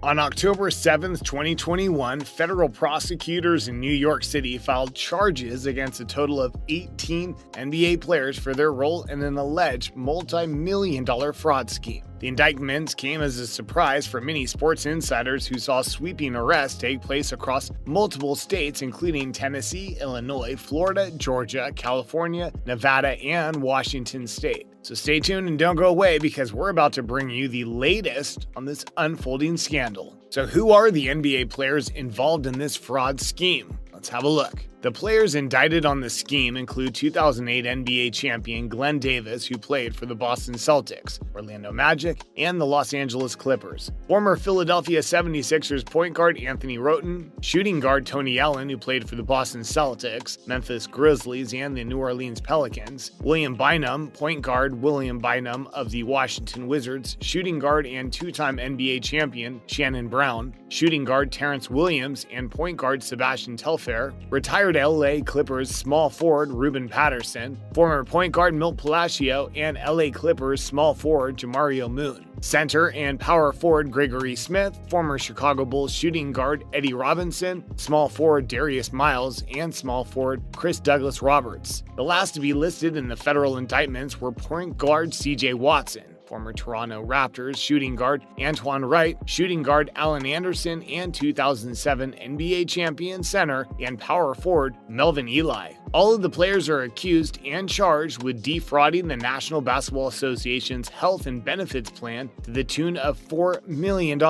On October 7, 2021, federal prosecutors in New York City filed charges against a total of 18 NBA players for their role in an alleged multi-million-dollar fraud scheme. The indictments came as a surprise for many sports insiders who saw sweeping arrests take place across multiple states, including Tennessee, Illinois, Florida, Georgia, California, Nevada, and Washington State. So stay tuned and don't go away because we're about to bring you the latest on this unfolding scandal. So who are the NBA players involved in this fraud scheme? Let's have a look. The players indicted on the scheme include 2008 NBA champion Glenn Davis, who played for the Boston Celtics, Orlando Magic, and the Los Angeles Clippers. Former Philadelphia 76ers point guard Anthony Roten, shooting guard Tony Allen, who played for the Boston Celtics, Memphis Grizzlies, and the New Orleans Pelicans. William Bynum, point guard William Bynum of the Washington Wizards, shooting guard and two-time NBA champion Shannon Brown, shooting guard Terrence Williams, and point guard Sebastian Telfair, retired LA Clippers small forward Ruben Patterson, former point guard Milt Palacio, and LA Clippers small forward Jamario Moon. Center and power forward Gregory Smith, former Chicago Bulls shooting guard Eddie Robinson, small forward Darius Miles, and small forward Chris Douglas Roberts. The last to be listed in the federal indictments were point guard CJ Watson, former Toronto Raptors shooting guard Antoine Wright, shooting guard Allen Anderson, and 2007 NBA champion center and power forward Melvin Ely. All of the players are accused and charged with defrauding the National Basketball Association's health and benefits plan to the tune of $4 million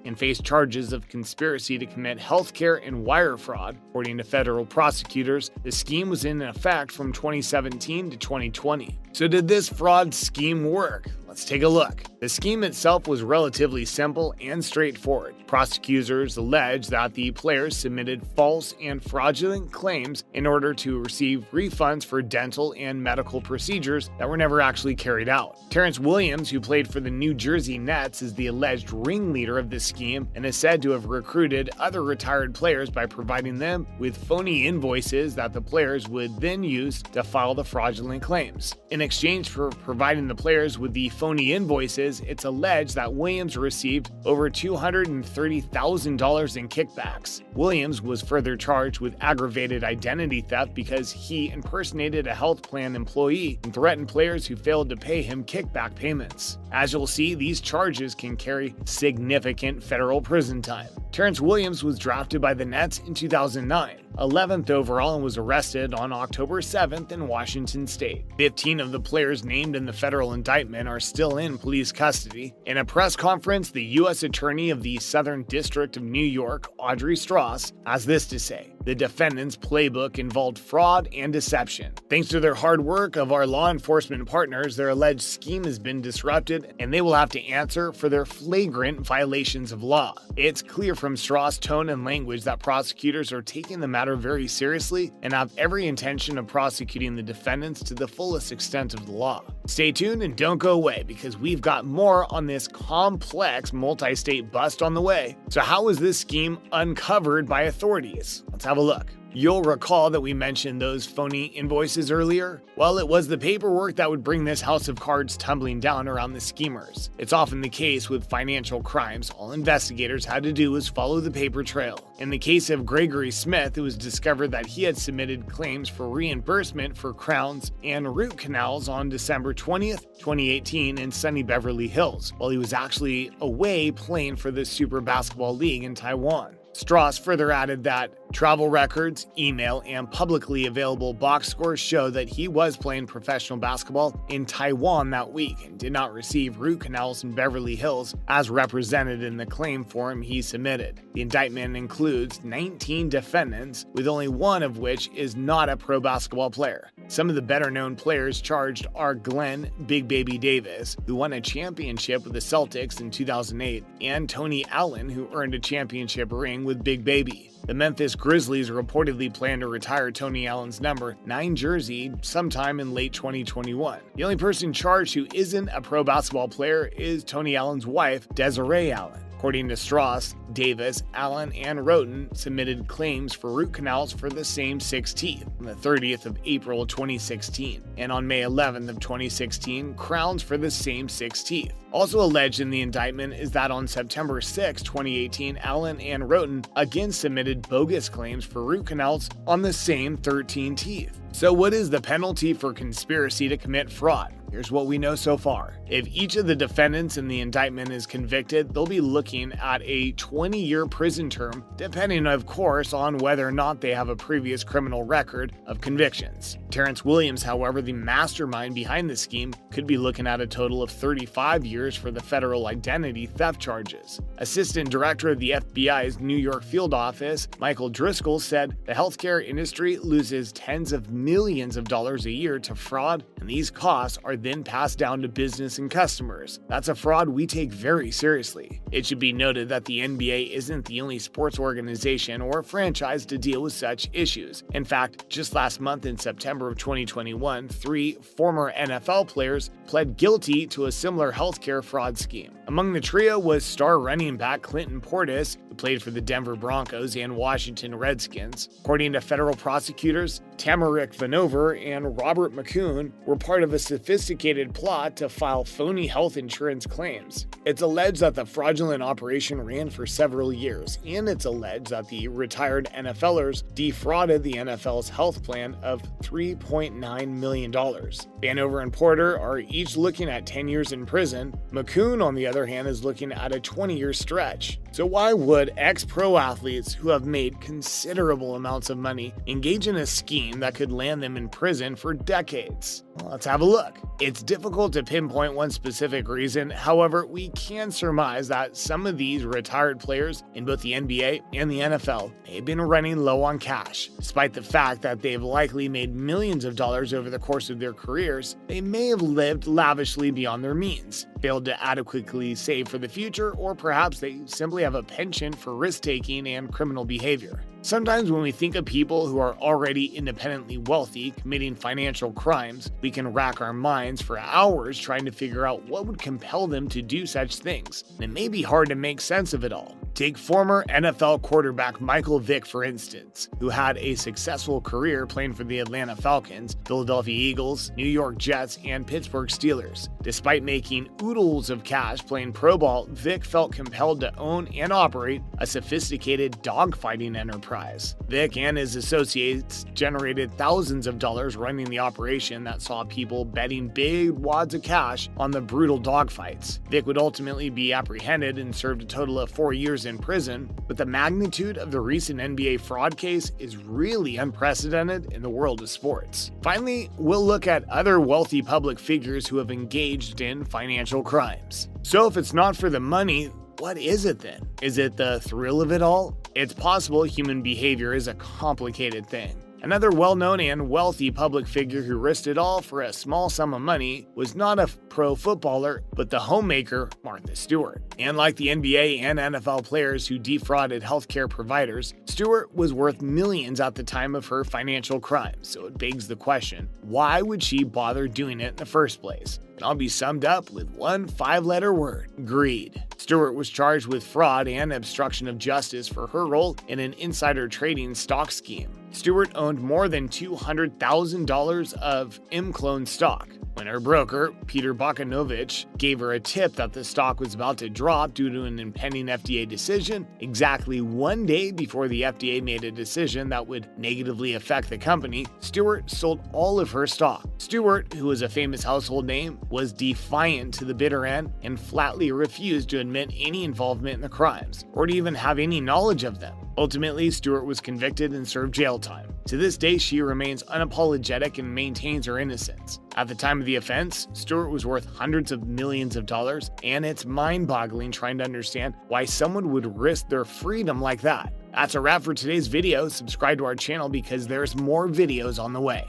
and face charges of conspiracy to commit healthcare and wire fraud. According to federal prosecutors, the scheme was in effect from 2017 to 2020. So did this fraud scheme work? Let's take a look. The scheme itself was relatively simple and straightforward. Prosecutors allege that the players submitted false and fraudulent claims in order to receive refunds for dental and medical procedures that were never actually carried out. Terrence Williams, who played for the New Jersey Nets, is the alleged ringleader of the scheme and is said to have recruited other retired players by providing them with phony invoices that the players would then use to file the fraudulent claims. In exchange for providing the players with the phony invoices, it's alleged that Williams received over $230,000 in kickbacks. Williams was further charged with aggravated identity theft because he impersonated a health plan employee and threatened players who failed to pay him kickback payments. As you'll see, these charges can carry significant federal prison time. Terrence Williams was drafted by the Nets in 2009, 11th overall, and was arrested on October 7th in Washington State. 15 of the players named in the federal indictment are still in police custody. In a press conference, the U.S. Attorney of the Southern District of New York, Audrey Strauss, has this to say: the defendant's playbook involved fraud and deception. Thanks to their hard work of our law enforcement partners, their alleged scheme has been disrupted, and they will have to answer for their flagrant violations of law. It's clear from Strauss' tone and language that prosecutors are taking the matter very seriously and have every intention of prosecuting the defendants to the fullest extent of the law. Stay tuned and don't go away because we've got more on this complex multi-state bust on the way. So how was this scheme uncovered by authorities? Let's have a look. You'll recall that we mentioned those phony invoices earlier? Well, it was the paperwork that would bring this house of cards tumbling down around the schemers. It's often the case with financial crimes. All investigators had to do was follow the paper trail. In the case of Gregory Smith, it was discovered that he had submitted claims for reimbursement for crowns and root canals on December 20th, 2018 in sunny Beverly Hills, while he was actually away playing for the Super Basketball League in Taiwan. Strauss further added that travel records, email, and publicly available box scores show that he was playing professional basketball in Taiwan that week and did not receive root canals in Beverly Hills as represented in the claim form he submitted. The indictment includes 19 defendants, with only one of which is not a pro basketball player. Some of the better-known players charged are Glenn "Big Baby" Davis, who won a championship with the Celtics in 2008, and Tony Allen, who earned a championship ring with Big Baby. The Memphis Grizzlies reportedly plan to retire Tony Allen's number 9 jersey sometime in late 2021. The only person charged who isn't a pro basketball player is Tony Allen's wife, Desiree Allen. According to Strauss, Davis, Allen, and Roten submitted claims for root canals for the same 6 teeth on the 30th of April 2016, and on May 11th of 2016, crowns for the same 6 teeth. Also alleged in the indictment is that on September 6, 2018, Allen and Roten again submitted bogus claims for root canals on the same 13 teeth. So what is the penalty for conspiracy to commit fraud? Here's what we know so far. If each of the defendants in the indictment is convicted, they'll be looking at a 20-year prison term, depending, of course, on whether or not they have a previous criminal record of convictions. Terrence Williams, however, the mastermind behind the scheme, could be looking at a total of 35 years for the federal identity theft charges. Assistant Director of the FBI's New York field office, Michael Driscoll, said the healthcare industry loses tens of millions of dollars a year to fraud, and these costs are then passed down to business and customers. That's a fraud we take very seriously. It should be noted that the NBA isn't the only sports organization or franchise to deal with such issues. In fact, just last month in September of 2021, 3 former NFL players pled guilty to a similar healthcare fraud scheme. Among the trio was star running back Clinton Portis, who played for the Denver Broncos and Washington Redskins. According to federal prosecutors, Tamarick Vanover and Robert McCune were part of a sophisticated plot to file phony health insurance claims. It's alleged that the fraudulent operation ran for several years, and it's alleged that the retired NFLers defrauded the NFL's health plan of $3.9 million. Vanover and Porter are each looking at 10 years in prison. McCune, on the other hand, is looking at a 20-year stretch. So why would ex-pro athletes who have made considerable amounts of money engage in a scheme that could land them in prison for decades? Well, let's have a look. It's difficult to pinpoint one specific reason. However, we can surmise that some of these retired players in both the NBA and the NFL may have been running low on cash. Despite the fact that they've likely made millions of dollars over the course of their careers, they may have lived lavishly beyond their means, failed to adequately save for the future, or perhaps they simply have a penchant for risk-taking and criminal behavior. Sometimes when we think of people who are already independently wealthy committing financial crimes, we can rack our minds for hours trying to figure out what would compel them to do such things. And it may be hard to make sense of it all. Take former NFL quarterback Michael Vick, for instance, who had a successful career playing for the Atlanta Falcons, Philadelphia Eagles, New York Jets, and Pittsburgh Steelers. Despite making oodles of cash playing pro ball, Vick felt compelled to own and operate a sophisticated dogfighting enterprise. Vick and his associates generated thousands of dollars running the operation that saw people betting big wads of cash on the brutal dogfights. Vick would ultimately be apprehended and served a total of 4 years in prison, but the magnitude of the recent NBA fraud case is really unprecedented in the world of sports. Finally, we'll look at other wealthy public figures who have engaged in financial crimes. So if it's not for the money, what is it then? Is it the thrill of it all? It's possible human behavior is a complicated thing. Another well-known and wealthy public figure who risked it all for a small sum of money was not a pro footballer, but the homemaker Martha Stewart. And like the NBA and NFL players who defrauded healthcare providers, Stewart was worth millions at the time of her financial crimes. So it begs the question, why would she bother doing it in the first place? It can all be summed up with one 5-letter word: greed. Stewart was charged with fraud and obstruction of justice for her role in an insider trading stock scheme. Stewart owned more than $200,000 of ImClone stock. When her broker, Peter Bogdanovich, gave her a tip that the stock was about to drop due to an impending FDA decision, exactly 1 day before the FDA made a decision that would negatively affect the company, Stewart sold all of her stock. Stewart, who was a famous household name, was defiant to the bitter end and flatly refused to admit any involvement in the crimes, or to even have any knowledge of them. Ultimately, Stewart was convicted and served jail time. To this day, she remains unapologetic and maintains her innocence. At the time of the offense, Stewart was worth hundreds of millions of dollars, and it's mind-boggling trying to understand why someone would risk their freedom like that. That's a wrap for today's video. Subscribe to our channel because there's more videos on the way.